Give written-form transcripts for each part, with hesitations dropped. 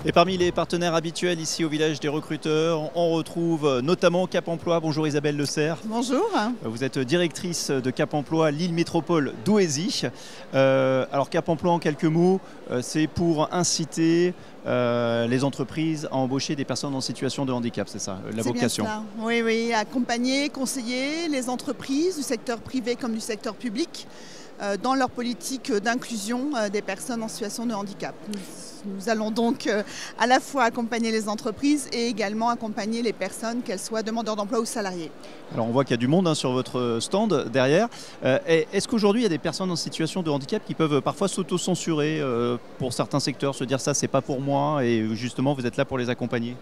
Et parmi les partenaires habituels ici au village des recruteurs, on retrouve notamment Cap Emploi. Bonjour Isabelle Le Serre. Bonjour. Vous êtes directrice de Cap Emploi Lille Métropole d'Ouésy. Alors Cap Emploi en quelques mots, c'est pour inciter les entreprises à embaucher des personnes en situation de handicap, c'est ça la vocation? Bien cela. Oui, accompagner, conseiller les entreprises du secteur privé comme du secteur public dans leur politique d'inclusion des personnes en situation de handicap. Nous allons donc à la fois accompagner les entreprises et également accompagner les personnes, qu'elles soient demandeurs d'emploi ou salariés. Alors on voit qu'il y a du monde sur votre stand derrière. Est-ce qu'aujourd'hui il y a des personnes en situation de handicap qui peuvent parfois s'auto-censurer pour certains secteurs, se dire ça c'est pas pour moi et justement vous êtes là pour les accompagner?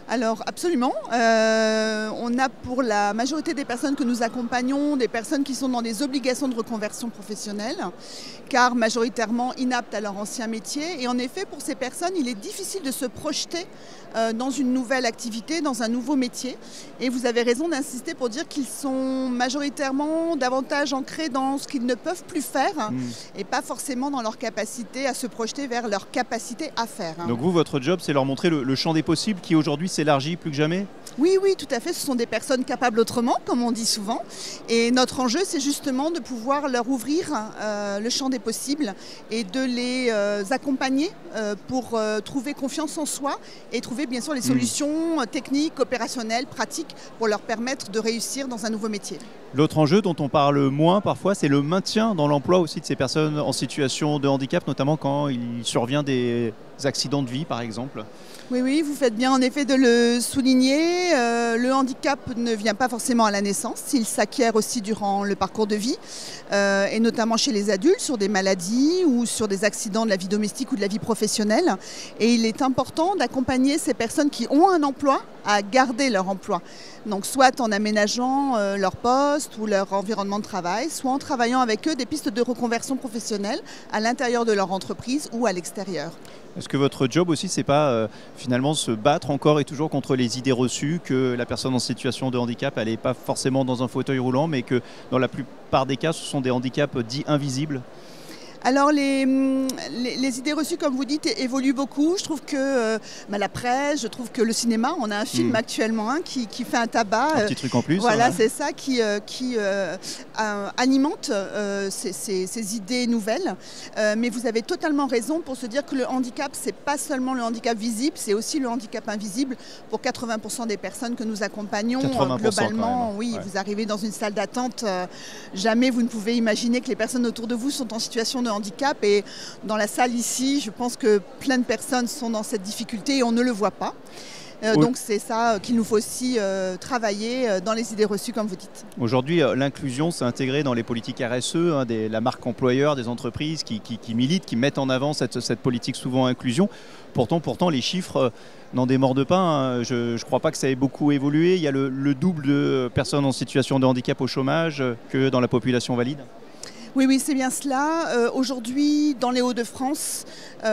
Alors absolument, on a pour la majorité des personnes que nous accompagnons des personnes qui sont dans des obligations de reconversion professionnelle car majoritairement inaptes à leur ancien métier et en effet pour ces personnes il est difficile de se projeter dans une nouvelle activité, dans un nouveau métier et vous avez raison d'insister pour dire qu'ils sont majoritairement davantage ancrés dans ce qu'ils ne peuvent plus faire et pas forcément dans leur capacité à se projeter vers leur capacité à faire. Donc vous, votre job c'est leur montrer le champ des possibles qui aujourd'hui s'élargit plus que jamais? Oui, tout à fait. Ce sont des personnes capables autrement, comme on dit souvent. Et notre enjeu, c'est justement de pouvoir leur ouvrir le champ des possibles et de les accompagner pour trouver confiance en soi et trouver bien sûr les solutions techniques, opérationnelles, pratiques pour leur permettre de réussir dans un nouveau métier. L'autre enjeu dont on parle moins parfois, c'est le maintien dans l'emploi aussi de ces personnes en situation de handicap, notamment quand il survient des accidents de vie par exemple. Oui, vous faites bien en effet de le souligner. Le handicap ne vient pas forcément à la naissance, il s'acquiert aussi durant le parcours de vie, et notamment chez les adultes, sur des maladies ou sur des accidents de la vie domestique ou de la vie professionnelle. Et il est important d'accompagner ces personnes qui ont un emploi à garder leur emploi. Donc soit en aménageant leur poste ou leur environnement de travail, soit en travaillant avec eux des pistes de reconversion professionnelle à l'intérieur de leur entreprise ou à l'extérieur. Est-ce que votre job aussi, c'est pas finalement se battre encore et toujours contre les idées reçues que la personne en situation de handicap, elle n'est pas forcément dans un fauteuil roulant, mais que dans la plupart des cas, ce sont des handicaps dits invisibles? Alors les idées reçues, comme vous dites, évoluent beaucoup. Je trouve que la presse, je trouve que le cinéma, on a un film actuellement qui fait un tabac. Un petit truc en plus. Voilà, c'est ça qui alimente ces idées nouvelles. Mais vous avez totalement raison pour se dire que le handicap, c'est pas seulement le handicap visible, c'est aussi le handicap invisible pour 80% des personnes que nous accompagnons. 80% globalement. Oui, ouais. Vous arrivez dans une salle d'attente, jamais vous ne pouvez imaginer que les personnes autour de vous sont en situation de handicap et dans la salle ici, je pense que plein de personnes sont dans cette difficulté et on ne le voit pas. Oui. Donc c'est ça qu'il nous faut aussi travailler dans les idées reçues comme vous dites. Aujourd'hui, l'inclusion s'est intégrée dans les politiques RSE, la marque employeur des entreprises qui militent, qui mettent en avant cette politique souvent inclusion. Pourtant, les chiffres n'en démordent pas. Je ne crois pas que ça ait beaucoup évolué. Il y a le double de personnes en situation de handicap au chômage que dans la population valide. Oui, c'est bien cela. Aujourd'hui, dans les Hauts-de-France,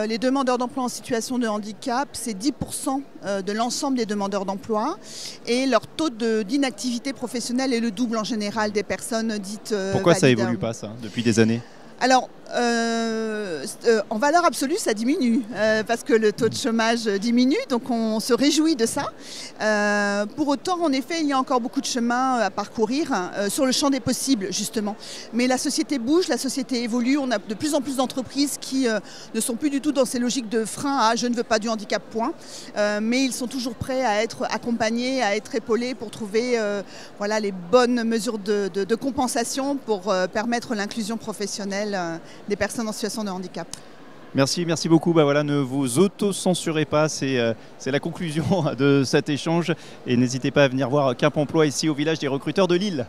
les demandeurs d'emploi en situation de handicap, c'est 10% de l'ensemble des demandeurs d'emploi. Et leur taux d'inactivité professionnelle est le double en général des personnes dites Pourquoi valides. ça évolue pas, ça, depuis des années? Alors, en valeur absolue, ça diminue parce que le taux de chômage diminue, donc on se réjouit de ça. Pour autant, en effet, il y a encore beaucoup de chemin à parcourir sur le champ des possibles, justement. Mais la société bouge, la société évolue. On a de plus en plus d'entreprises qui ne sont plus du tout dans ces logiques de frein à « je ne veux pas du handicap, point ». Mais ils sont toujours prêts à être accompagnés, à être épaulés pour trouver les bonnes mesures de compensation pour permettre l'inclusion professionnelle des personnes en situation de handicap. Merci beaucoup. Ne vous auto-censurez pas, c'est la conclusion de cet échange. Et n'hésitez pas à venir voir Cap Emploi ici au village des recruteurs de Lille.